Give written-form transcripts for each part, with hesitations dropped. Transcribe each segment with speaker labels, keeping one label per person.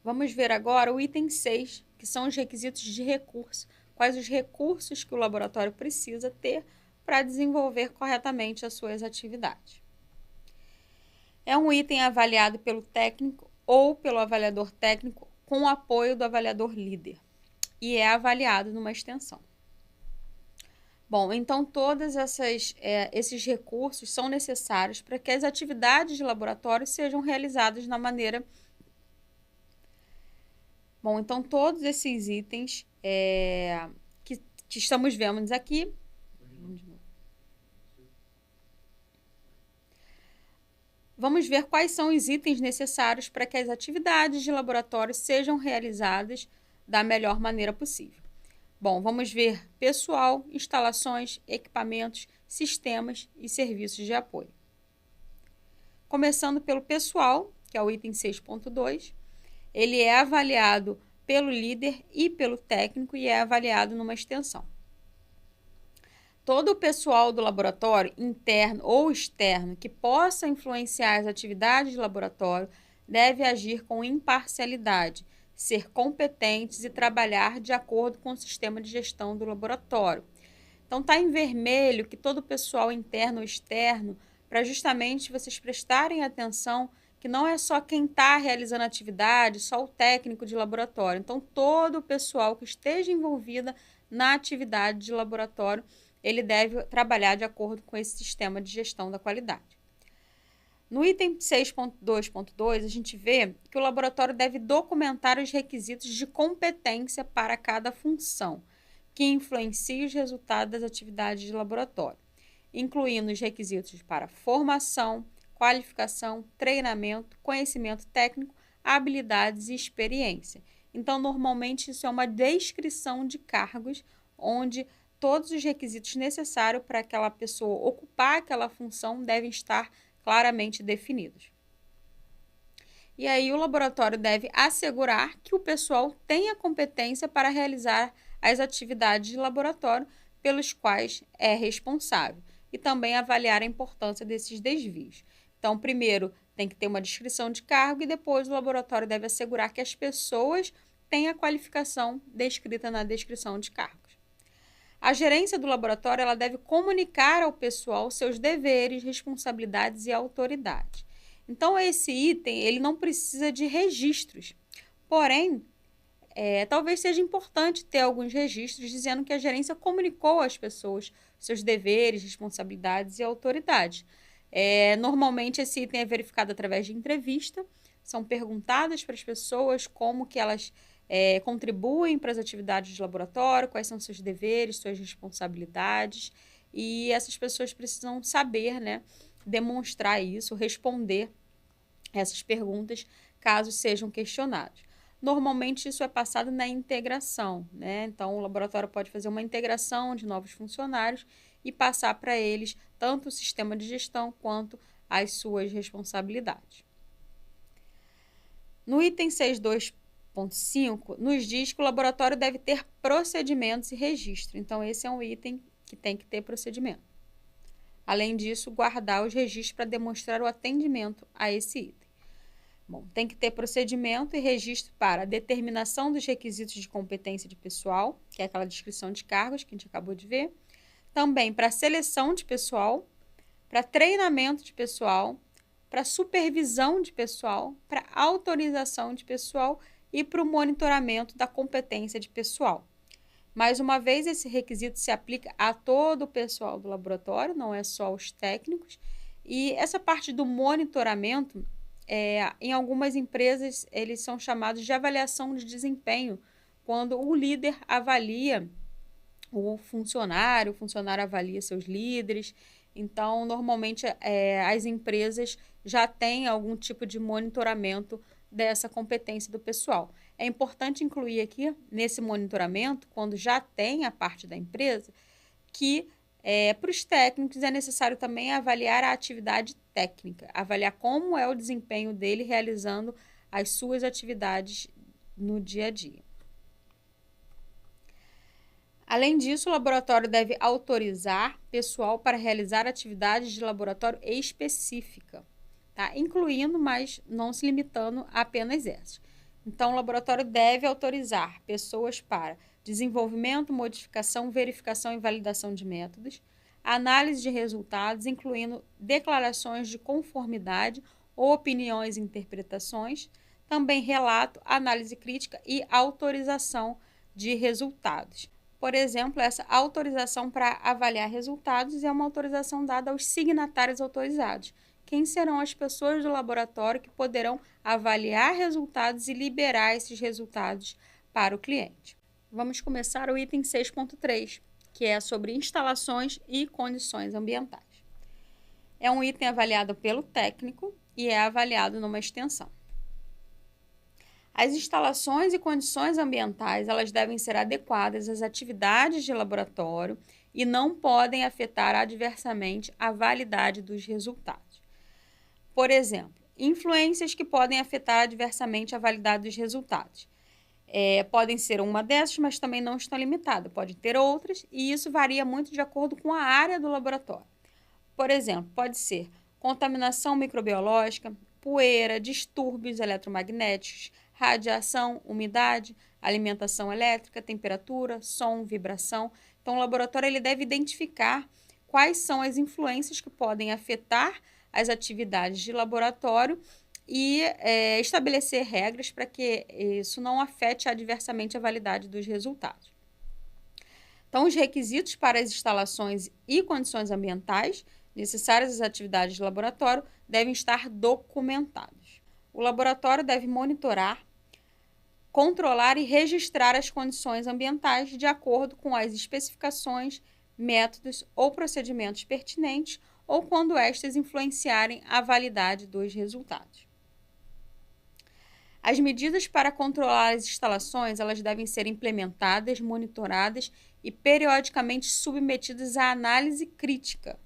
Speaker 1: Vamos ver agora o item 6, que são os requisitos de recurso. Quais os recursos que o laboratório precisa ter para desenvolver corretamente as suas atividades. É um item avaliado pelo técnico ou pelo avaliador técnico com o apoio do avaliador líder e é avaliado numa extensão. Bom, então todos esses recursos são necessários para que as atividades de laboratório sejam realizadas na maneira... Bom, então todos esses itens que estamos vendo aqui... Vamos ver quais são os itens necessários para que as atividades de laboratório sejam realizadas da melhor maneira possível. Bom, vamos ver pessoal, instalações, equipamentos, sistemas e serviços de apoio. Começando pelo pessoal, que é o item 6.2, ele é avaliado pelo líder e pelo técnico e é avaliado numa extensão. Todo o pessoal do laboratório, interno ou externo, que possa influenciar as atividades de laboratório, deve agir com imparcialidade, ser competentes e trabalhar de acordo com o sistema de gestão do laboratório. Então, está em vermelho que todo o pessoal interno ou externo, para justamente vocês prestarem atenção que não é só quem está realizando a atividade, só o técnico de laboratório. Então, todo o pessoal que esteja envolvido na atividade de laboratório, ele deve trabalhar de acordo com esse sistema de gestão da qualidade. No item 6.2.2, a gente vê que o laboratório deve documentar os requisitos de competência para cada função, que influencia os resultados das atividades de laboratório, incluindo os requisitos para formação, qualificação, treinamento, conhecimento técnico, habilidades e experiência. Então, normalmente, isso é uma descrição de cargos, onde todos os requisitos necessários para aquela pessoa ocupar aquela função devem estar claramente definidos. E aí o laboratório deve assegurar que o pessoal tenha competência para realizar as atividades de laboratório pelos quais é responsável e também avaliar a importância desses desvios. Então, primeiro tem que ter uma descrição de cargo e depois o laboratório deve assegurar que as pessoas têm a qualificação descrita na descrição de cargos. A gerência do laboratório ela deve comunicar ao pessoal seus deveres, responsabilidades e autoridades. Então, esse item ele não precisa de registros, porém, talvez seja importante ter alguns registros dizendo que a gerência comunicou às pessoas seus deveres, responsabilidades e autoridades. Normalmente, esse item é verificado através de entrevista, são perguntadas para as pessoas como que elas contribuem para as atividades de laboratório, quais são seus deveres, suas responsabilidades, e essas pessoas precisam saber, né, demonstrar isso, responder essas perguntas caso sejam questionados. Normalmente isso é passado na integração, né? Então o laboratório pode fazer uma integração de novos funcionários e passar para eles tanto o sistema de gestão quanto as suas responsabilidades. No item 6.2.5, nos diz que o laboratório deve ter procedimentos e registro. Então, esse é um item que tem que ter procedimento. Além disso, guardar os registros para demonstrar o atendimento a esse item. Bom, tem que ter procedimento e registro para a determinação dos requisitos de competência de pessoal, que é aquela descrição de cargos que a gente acabou de ver. Também para seleção de pessoal, para treinamento de pessoal, para supervisão de pessoal, para autorização de pessoal e para o monitoramento da competência de pessoal. Mais uma vez, esse requisito se aplica a todo o pessoal do laboratório, não é só os técnicos. E essa parte do monitoramento, em algumas empresas, eles são chamados de avaliação de desempenho, quando o líder avalia o funcionário avalia seus líderes. Então, normalmente, as empresas já têm algum tipo de monitoramento dessa competência do pessoal. É importante incluir aqui, nesse monitoramento, quando já tem a parte da empresa, que para os técnicos é necessário também avaliar a atividade técnica, avaliar como é o desempenho dele realizando as suas atividades no dia a dia. Além disso, o laboratório deve autorizar pessoal para realizar atividades de laboratório específica, tá? Incluindo, mas não se limitando a apenas essas. Então, o laboratório deve autorizar pessoas para desenvolvimento, modificação, verificação e validação de métodos, análise de resultados, incluindo declarações de conformidade ou opiniões e interpretações, também relato, análise crítica e autorização de resultados. Por exemplo, essa autorização para avaliar resultados é uma autorização dada aos signatários autorizados. Quem serão as pessoas do laboratório que poderão avaliar resultados e liberar esses resultados para o cliente? Vamos começar o item 6.3, que é sobre instalações e condições ambientais. É um item avaliado pelo técnico e é avaliado numa extensão. As instalações e condições ambientais, elas devem ser adequadas às atividades de laboratório e não podem afetar adversamente a validade dos resultados. Por exemplo, influências que podem afetar adversamente a validade dos resultados. Podem ser uma dessas, mas também não estão limitadas. Pode ter outras, e isso varia muito de acordo com a área do laboratório. Por exemplo, pode ser contaminação microbiológica, poeira, distúrbios eletromagnéticos, radiação, umidade, alimentação elétrica, temperatura, som, vibração. Então, o laboratório ele deve identificar quais são as influências que podem afetar as atividades de laboratório e estabelecer regras para que isso não afete adversamente a validade dos resultados. Então, os requisitos para as instalações e condições ambientais necessárias às atividades de laboratório devem estar documentados. O laboratório deve monitorar, controlar e registrar as condições ambientais de acordo com as especificações, métodos ou procedimentos pertinentes ou quando estas influenciarem a validade dos resultados. As medidas para controlar as instalações, elas devem ser implementadas, monitoradas e periodicamente submetidas à análise crítica.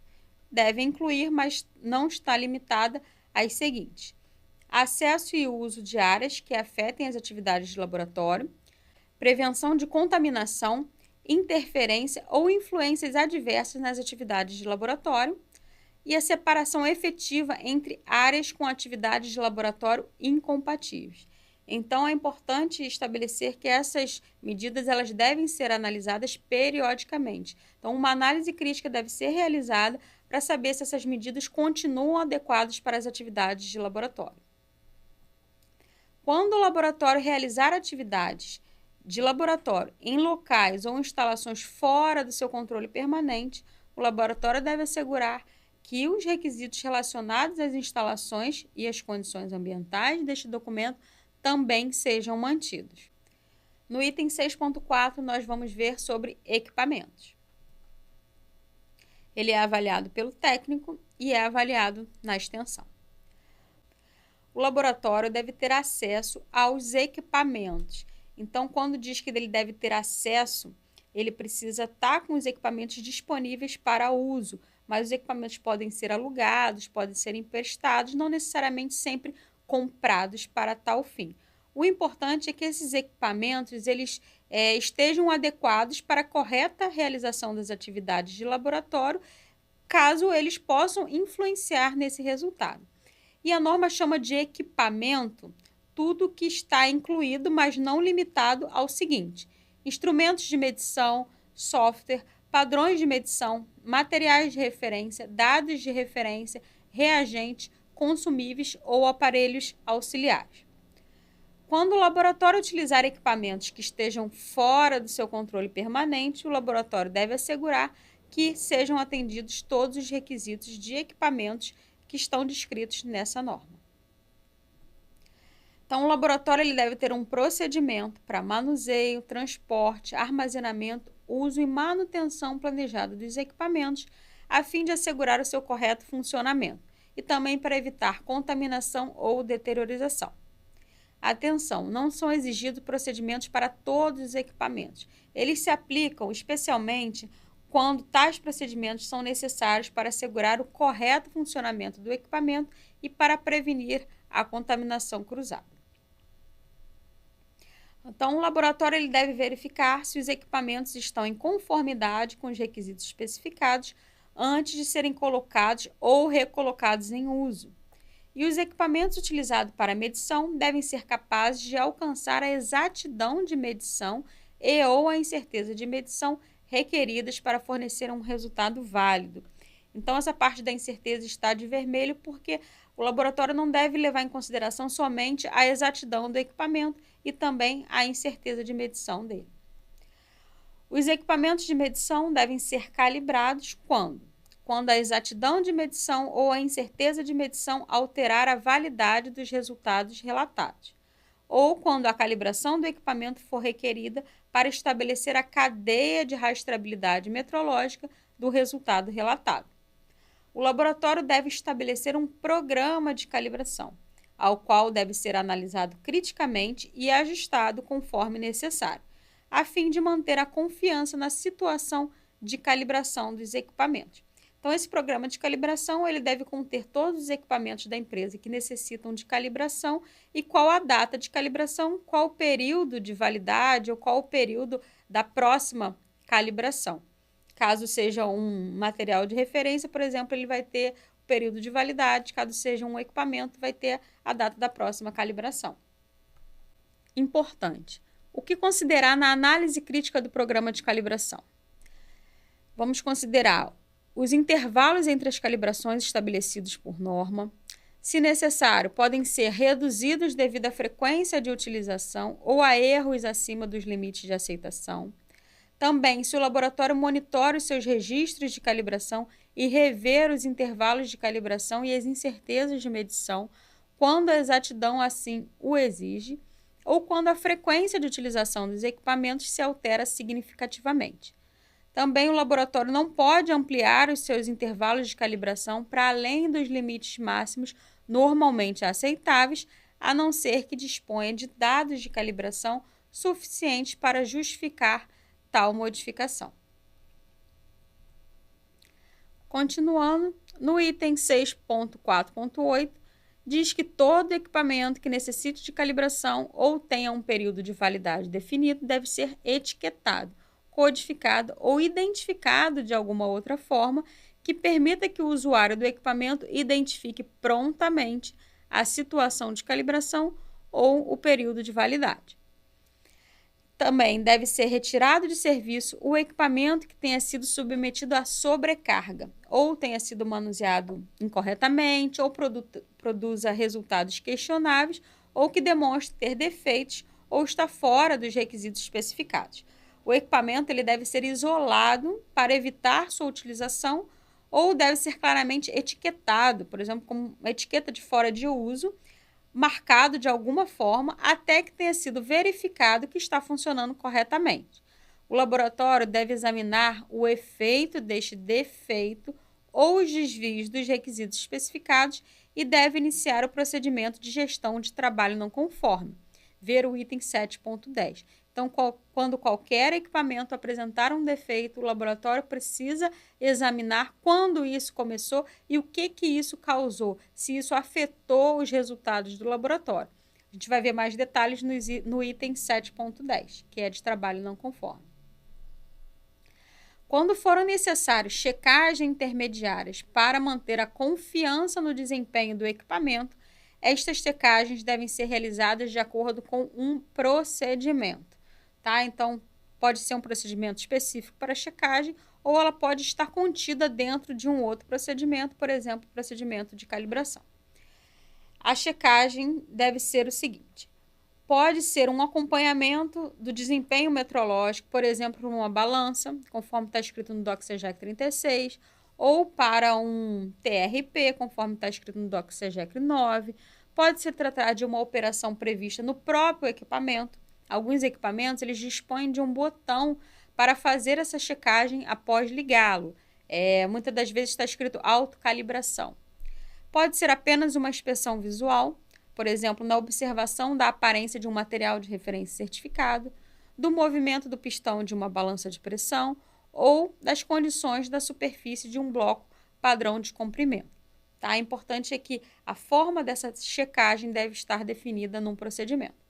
Speaker 1: Deve incluir, mas não está limitada, às seguintes: acesso e uso de áreas que afetem as atividades de laboratório, prevenção de contaminação, interferência ou influências adversas nas atividades de laboratório e a separação efetiva entre áreas com atividades de laboratório incompatíveis. Então, é importante estabelecer que essas medidas elas devem ser analisadas periodicamente. Então, uma análise crítica deve ser realizada para saber se essas medidas continuam adequadas para as atividades de laboratório. Quando o laboratório realizar atividades de laboratório em locais ou instalações fora do seu controle permanente, o laboratório deve assegurar que os requisitos relacionados às instalações e às condições ambientais deste documento também sejam mantidos. No item 6.4, nós vamos ver sobre equipamentos. Ele é avaliado pelo técnico e é avaliado na extensão. O laboratório deve ter acesso aos equipamentos. Então, quando diz que ele deve ter acesso, ele precisa estar com os equipamentos disponíveis para uso, mas os equipamentos podem ser alugados, podem ser emprestados, não necessariamente sempre comprados para tal fim. O importante é que esses equipamentos eles estejam adequados para a correta realização das atividades de laboratório, caso eles possam influenciar nesse resultado. E a norma chama de equipamento tudo que está incluído, mas não limitado ao seguinte: instrumentos de medição, software, padrões de medição, materiais de referência, dados de referência, reagentes, consumíveis ou aparelhos auxiliares. Quando o laboratório utilizar equipamentos que estejam fora do seu controle permanente, o laboratório deve assegurar que sejam atendidos todos os requisitos de equipamentos que estão descritos nessa norma. Então, o laboratório ele deve ter um procedimento para manuseio, transporte, armazenamento, uso e manutenção planejada dos equipamentos, a fim de assegurar o seu correto funcionamento e também para evitar contaminação ou deteriorização. Atenção, não são exigidos procedimentos para todos os equipamentos. Eles se aplicam especialmente quando tais procedimentos são necessários para assegurar o correto funcionamento do equipamento e para prevenir a contaminação cruzada. Então, o laboratório ele deve verificar se os equipamentos estão em conformidade com os requisitos especificados antes de serem colocados ou recolocados em uso. E os equipamentos utilizados para medição devem ser capazes de alcançar a exatidão de medição e ou a incerteza de medição requeridas para fornecer um resultado válido. Então, essa parte da incerteza está de vermelho porque o laboratório não deve levar em consideração somente a exatidão do equipamento e também a incerteza de medição dele. Os equipamentos de medição devem ser calibrados quando a exatidão de medição ou a incerteza de medição alterar a validade dos resultados relatados, ou quando a calibração do equipamento for requerida para estabelecer a cadeia de rastreabilidade metrológica do resultado relatado. O laboratório deve estabelecer um programa de calibração, ao qual deve ser analisado criticamente e ajustado conforme necessário, a fim de manter a confiança na situação de calibração dos equipamentos. Então, esse programa de calibração ele deve conter todos os equipamentos da empresa que necessitam de calibração e qual a data de calibração, qual o período de validade ou qual o período da próxima calibração. Caso seja um material de referência, por exemplo, ele vai ter o período de validade, caso seja um equipamento, vai ter a data da próxima calibração. Importante. O que considerar na análise crítica do programa de calibração? Vamos considerar os intervalos entre as calibrações estabelecidos por norma. Se necessário, podem ser reduzidos devido à frequência de utilização ou a erros acima dos limites de aceitação. Também, se o laboratório monitora os seus registros de calibração e rever os intervalos de calibração e as incertezas de medição, quando a exatidão assim o exige, ou quando a frequência de utilização dos equipamentos se altera significativamente. Também o laboratório não pode ampliar os seus intervalos de calibração para além dos limites máximos normalmente aceitáveis, a não ser que disponha de dados de calibração suficientes para justificar tal modificação. Continuando, no item 6.4.8, diz que todo equipamento que necessite de calibração ou tenha um período de validade definido deve ser etiquetado, codificado ou identificado de alguma outra forma que permita que o usuário do equipamento identifique prontamente a situação de calibração ou o período de validade. Também deve ser retirado de serviço o equipamento que tenha sido submetido a sobrecarga, ou tenha sido manuseado incorretamente, ou produza resultados questionáveis, ou que demonstre ter defeitos ou está fora dos requisitos especificados. O equipamento ele deve ser isolado para evitar sua utilização ou deve ser claramente etiquetado, por exemplo, com uma etiqueta de fora de uso, marcado de alguma forma até que tenha sido verificado que está funcionando corretamente. O laboratório deve examinar o efeito deste defeito ou os desvios dos requisitos especificados e deve iniciar o procedimento de gestão de trabalho não conforme. Ver o item 7.10. Então, quando qualquer equipamento apresentar um defeito, o laboratório precisa examinar quando isso começou e o que isso causou, se isso afetou os resultados do laboratório. A gente vai ver mais detalhes no item 7.10, que é de trabalho não conforme. Quando foram necessários checagens intermediárias para manter a confiança no desempenho do equipamento, estas checagens devem ser realizadas de acordo com um procedimento. Tá? Então, pode ser um procedimento específico para checagem ou ela pode estar contida dentro de um outro procedimento, por exemplo, procedimento de calibração. A checagem deve ser o seguinte: pode ser um acompanhamento do desempenho metrológico, por exemplo, numa balança, conforme está escrito no DOC SEJEC 36, ou para um TRP, conforme está escrito no DOC SEJEC 9. Pode se tratar de uma operação prevista no próprio equipamento. Alguns equipamentos eles dispõem de um botão para fazer essa checagem após ligá-lo. Muitas das vezes está escrito autocalibração. Pode ser apenas uma inspeção visual, por exemplo, na observação da aparência de um material de referência certificado, do movimento do pistão de uma balança de pressão ou das condições da superfície de um bloco padrão de comprimento. Tá? O importante é que a forma dessa checagem deve estar definida num procedimento.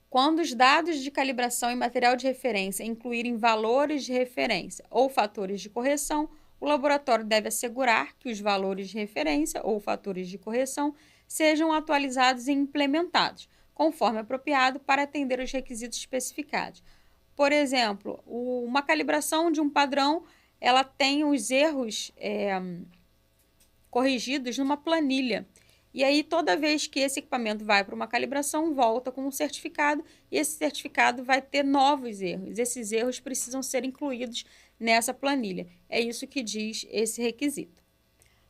Speaker 1: Quando os dados de calibração em material de referência incluírem valores de referência ou fatores de correção, O laboratório deve assegurar que os valores de referência ou fatores de correção sejam atualizados e implementados, conforme apropriado, para atender os requisitos especificados. Por exemplo, uma calibração de um padrão, ela tem os erros corrigidos numa planilha. E aí, toda vez que esse equipamento vai para uma calibração, volta com um certificado, e esse certificado vai ter novos erros. Esses erros precisam ser incluídos nessa planilha. É isso que diz esse requisito.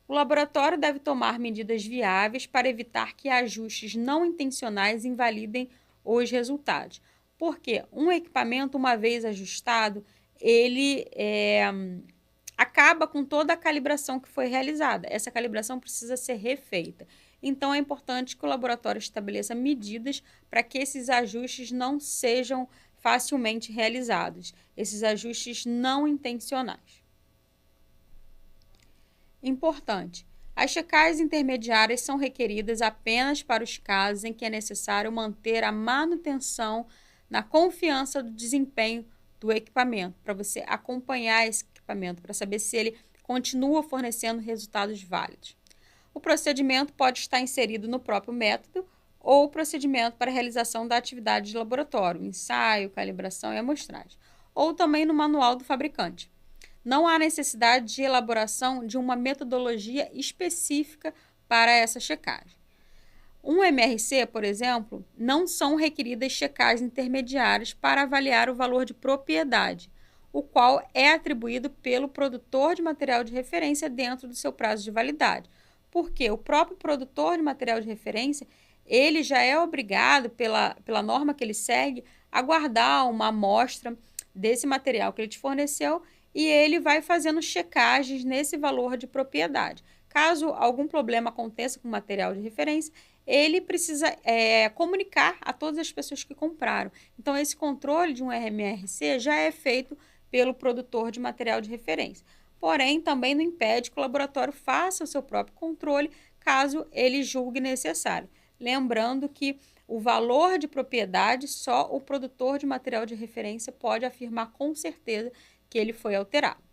Speaker 1: O laboratório deve tomar medidas viáveis para evitar que ajustes não intencionais invalidem os resultados. Porque um equipamento, uma vez ajustado, ele acaba com toda a calibração que foi realizada. Essa calibração precisa ser refeita. Então, é importante que o laboratório estabeleça medidas para que esses ajustes não sejam facilmente realizados, esses ajustes não intencionais. Importante: as checagens intermediárias são requeridas apenas para os casos em que é necessário manter a manutenção na confiança do desempenho do equipamento, para você acompanhar esse equipamento, para saber se ele continua fornecendo resultados válidos. O procedimento pode estar inserido no próprio método ou procedimento para a realização da atividade de laboratório, ensaio, calibração e amostragem, ou também no manual do fabricante. Não há necessidade de elaboração de uma metodologia específica para essa checagem. Um MRC, por exemplo, não são requeridas checagens intermediárias para avaliar o valor de propriedade, o qual é atribuído pelo produtor de material de referência dentro do seu prazo de validade. Porque o próprio produtor de material de referência, ele já é obrigado, pela norma que ele segue, a guardar uma amostra desse material que ele te forneceu e ele vai fazendo checagens nesse valor de propriedade. Caso algum problema aconteça com o material de referência, ele precisa comunicar a todas as pessoas que compraram. Então, esse controle de um MRC já é feito pelo produtor de material de referência. Porém, também não impede que o laboratório faça o seu próprio controle, caso ele julgue necessário. Lembrando que o valor de propriedade, só o produtor de material de referência pode afirmar com certeza que ele foi alterado.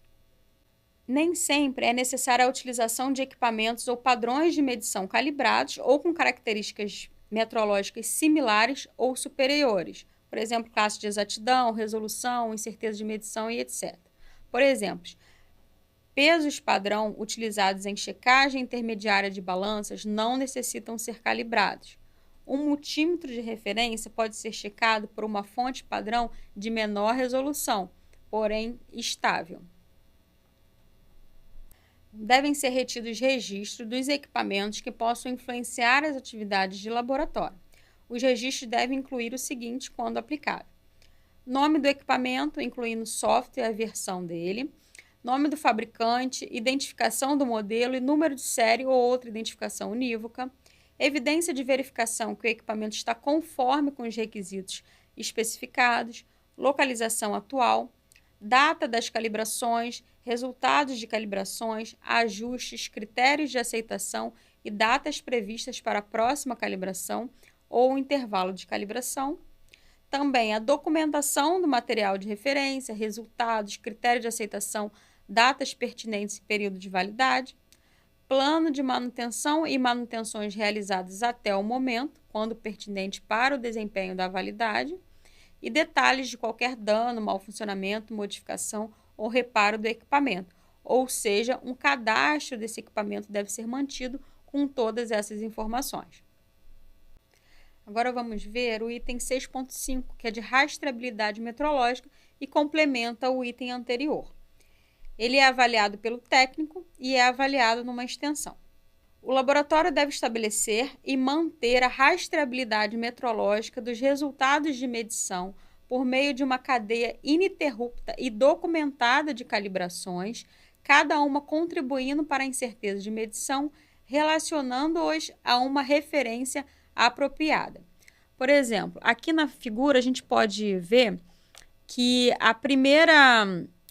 Speaker 1: Nem sempre é necessária a utilização de equipamentos ou padrões de medição calibrados ou com características metrológicas similares ou superiores. Por exemplo, classe de exatidão, resolução, incerteza de medição e etc. Por exemplo, pesos padrão utilizados em checagem intermediária de balanças não necessitam ser calibrados. Um multímetro de referência pode ser checado por uma fonte padrão de menor resolução, porém estável. Devem ser retidos registros dos equipamentos que possam influenciar as atividades de laboratório. Os registros devem incluir o seguinte quando aplicável: nome do equipamento, incluindo software e a versão dele, nome do fabricante, identificação do modelo e número de série ou outra identificação unívoca, evidência de verificação que o equipamento está conforme com os requisitos especificados, localização atual, data das calibrações, resultados de calibrações, ajustes, critérios de aceitação e datas previstas para a próxima calibração ou intervalo de calibração. Também a documentação do material de referência, resultados, critérios de aceitação, datas pertinentes e período de validade, plano de manutenção e manutenções realizadas até o momento, quando pertinente para o desempenho da validade, e detalhes de qualquer dano, mau funcionamento, modificação ou reparo do equipamento. Ou seja, um cadastro desse equipamento deve ser mantido com todas essas informações. Agora vamos ver o item 6.5, que é de rastreabilidade metrológica e complementa o item anterior. Ele é avaliado pelo técnico e é avaliado numa extensão. O laboratório deve estabelecer e manter a rastreabilidade metrológica dos resultados de medição por meio de uma cadeia ininterrupta e documentada de calibrações, cada uma contribuindo para a incerteza de medição, relacionando-os a uma referência apropriada. Por exemplo, aqui na figura a gente pode ver que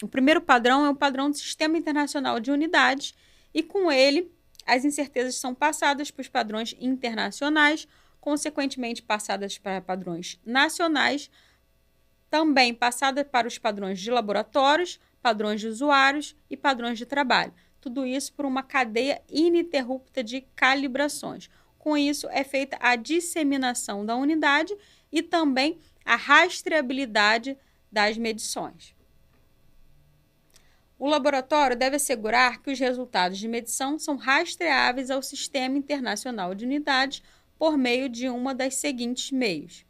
Speaker 1: o primeiro padrão é o padrão do Sistema Internacional de Unidades e com ele as incertezas são passadas para os padrões internacionais, consequentemente passadas para padrões nacionais, também passadas para os padrões de laboratórios, padrões de usuários e padrões de trabalho. Tudo isso por uma cadeia ininterrupta de calibrações. Com isso, é feita a disseminação da unidade e também a rastreabilidade das medições. O laboratório deve assegurar que os resultados de medição são rastreáveis ao Sistema Internacional de Unidades por meio de uma das seguintes meios: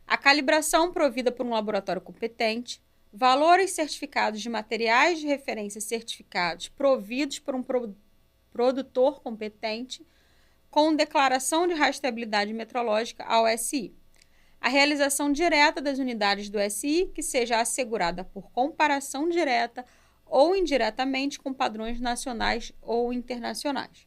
Speaker 1: a calibração provida por um laboratório competente, valores certificados de materiais de referência certificados providos por um produtor competente, com declaração de rastreabilidade metrológica ao SI. A realização direta das unidades do SI, que seja assegurada por comparação direta ou indiretamente com padrões nacionais ou internacionais.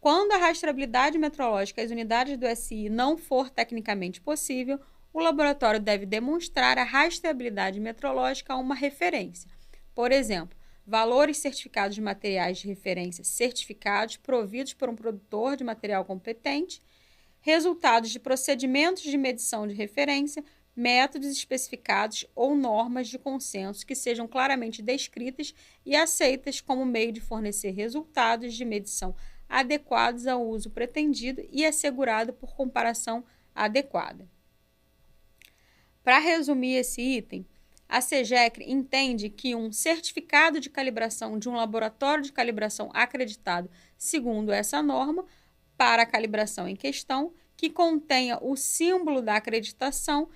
Speaker 1: Quando a rastreabilidade metrológica às unidades do SI não for tecnicamente possível, o laboratório deve demonstrar a rastreabilidade metrológica a uma referência. Por exemplo, valores certificados de materiais de referência certificados providos por um produtor de material competente, resultados de procedimentos de medição de referência, métodos especificados ou normas de consenso que sejam claramente descritas e aceitas como meio de fornecer resultados de medição adequados ao uso pretendido e assegurado por comparação adequada. Para resumir esse item, a SEGECR entende que um certificado de calibração de um laboratório de calibração acreditado segundo essa norma para a calibração em questão, que contenha o símbolo da acreditação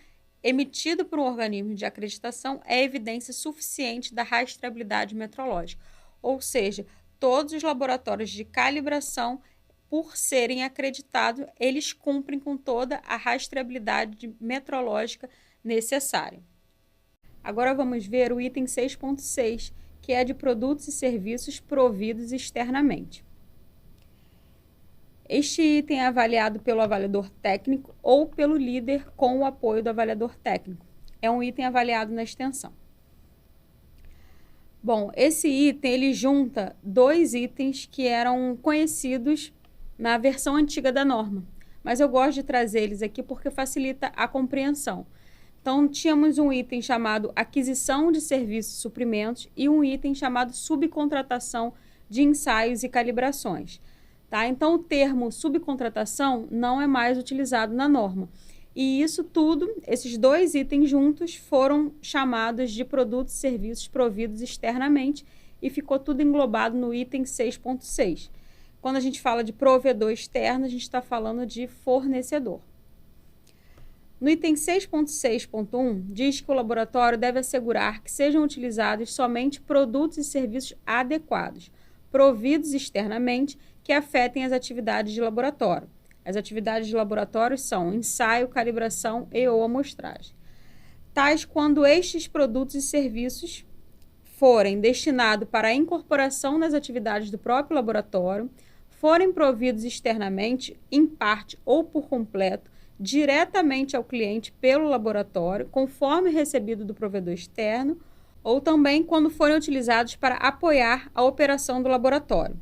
Speaker 1: emitido por um organismo de acreditação, é evidência suficiente da rastreabilidade metrológica, ou seja, todos os laboratórios de calibração, por serem acreditados, eles cumprem com toda a rastreabilidade metrológica necessária. Agora vamos ver o item 6.6, que é de produtos e serviços providos externamente. Este item é avaliado pelo avaliador técnico ou pelo líder com o apoio do avaliador técnico. É um item avaliado na extensão. Bom, esse item ele junta dois itens que eram conhecidos na versão antiga da norma, mas eu gosto de trazer eles aqui porque facilita a compreensão. Então, tínhamos um item chamado aquisição de serviços e suprimentos e um item chamado subcontratação de ensaios e calibrações. Tá? Então, o termo subcontratação não é mais utilizado na norma. E isso tudo, esses dois itens juntos, foram chamados de produtos e serviços providos externamente e ficou tudo englobado no item 6.6. Quando a gente fala de provedor externo, a gente está falando de fornecedor. No item 6.6.1, diz que o laboratório deve assegurar que sejam utilizados somente produtos e serviços adequados, providos externamente, que afetem as atividades de laboratório. As atividades de laboratório são ensaio, calibração e ou amostragem. Tais quando estes produtos e serviços forem destinados para a incorporação nas atividades do próprio laboratório, forem providos externamente, em parte ou por completo, diretamente ao cliente pelo laboratório, conforme recebido do provedor externo, ou também quando forem utilizados para apoiar a operação do laboratório.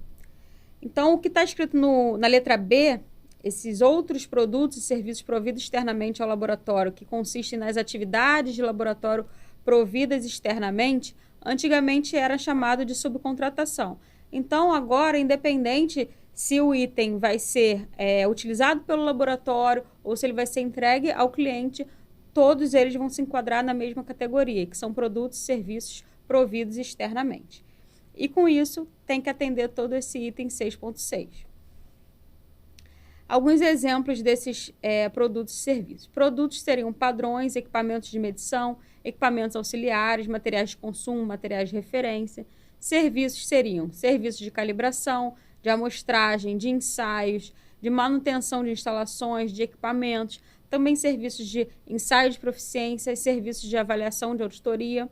Speaker 1: Então, o que está escrito na letra B, esses outros produtos e serviços providos externamente ao laboratório, que consistem nas atividades de laboratório providas externamente, antigamente era chamado de subcontratação. Então, agora, independente se o item vai ser utilizado pelo laboratório ou se ele vai ser entregue ao cliente, todos eles vão se enquadrar na mesma categoria, que são produtos e serviços providos externamente. E com isso, tem que atender todo esse item 6.6. Alguns exemplos desses produtos e serviços. Produtos seriam padrões, equipamentos de medição, equipamentos auxiliares, materiais de consumo, materiais de referência. Serviços seriam serviços de calibração, de amostragem, de ensaios, de manutenção de instalações, de equipamentos, também serviços de ensaio de proficiência, serviços de avaliação de auditoria.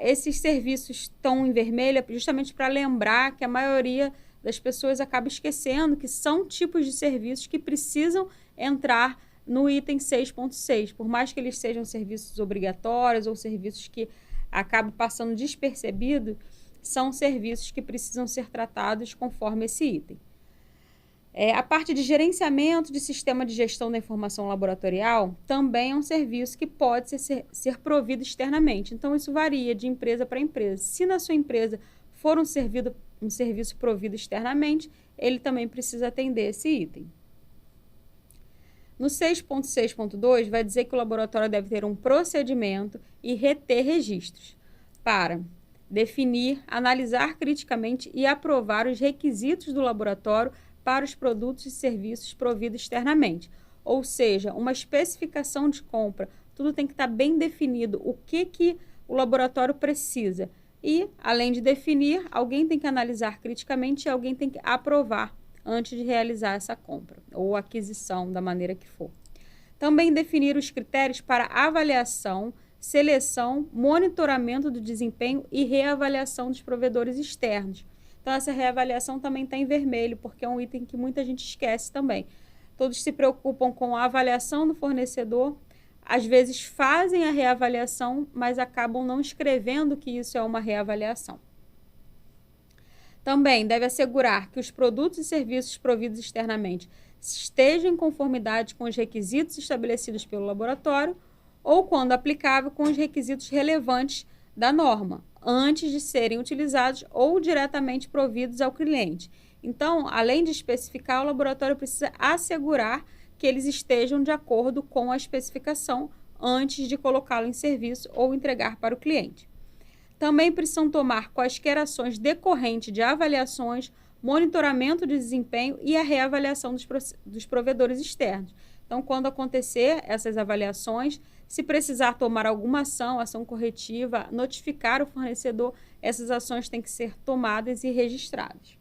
Speaker 1: Esses serviços estão em vermelho justamente para lembrar que a maioria das pessoas acaba esquecendo que são tipos de serviços que precisam entrar no item 6.6, por mais que eles sejam serviços obrigatórios ou serviços que acabam passando despercebido, são serviços que precisam ser tratados conforme esse item. A parte de gerenciamento de sistema de gestão da informação laboratorial também é um serviço que pode ser provido externamente. Então, isso varia de empresa para empresa. Se na sua empresa for um serviço provido externamente, ele também precisa atender esse item. No 6.6.2, vai dizer que o laboratório deve ter um procedimento e reter registros para definir, analisar criticamente e aprovar os requisitos do laboratório para os produtos e serviços providos externamente. Ou seja, uma especificação de compra, tudo tem que estar bem definido, o que o laboratório precisa. E, além de definir, alguém tem que analisar criticamente e alguém tem que aprovar antes de realizar essa compra ou aquisição, da maneira que for. Também definir os critérios para avaliação, seleção, monitoramento do desempenho e reavaliação dos provedores externos. Então, essa reavaliação também está em vermelho, porque é um item que muita gente esquece também. Todos se preocupam com a avaliação do fornecedor, às vezes fazem a reavaliação, mas acabam não escrevendo que isso é uma reavaliação. Também deve assegurar que os produtos e serviços providos externamente estejam em conformidade com os requisitos estabelecidos pelo laboratório ou, quando aplicável, com os requisitos relevantes da norma, antes de serem utilizados ou diretamente providos ao cliente. Então, além de especificar, o laboratório precisa assegurar que eles estejam de acordo com a especificação antes de colocá-lo em serviço ou entregar para o cliente. Também precisam tomar quaisquer ações decorrentes de avaliações, monitoramento de desempenho e a reavaliação dos provedores externos. Então, quando acontecer essas avaliações, se precisar tomar alguma ação corretiva, notificar o fornecedor, essas ações têm que ser tomadas e registradas.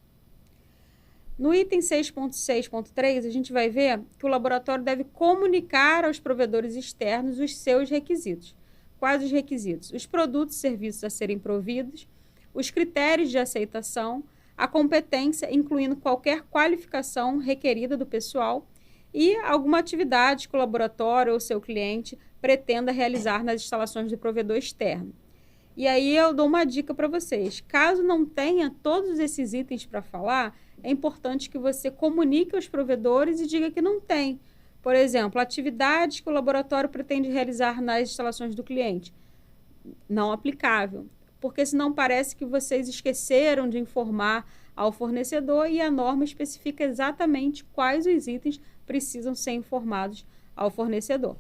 Speaker 1: No item 6.6.3, a gente vai ver que o laboratório deve comunicar aos provedores externos os seus requisitos. Quais os requisitos? Os produtos e serviços a serem providos, os critérios de aceitação, a competência, incluindo qualquer qualificação requerida do pessoal e alguma atividade que o laboratório ou seu cliente pretenda realizar nas instalações do provedor externo. E aí eu dou uma dica para vocês. Caso não tenha todos esses itens para falar, é importante que você comunique aos provedores e diga que não tem. Por exemplo, atividades que o laboratório pretende realizar nas instalações do cliente. Não aplicável, porque senão parece que vocês esqueceram de informar ao fornecedor e a norma especifica exatamente quais os itens precisam ser informados ao fornecedor.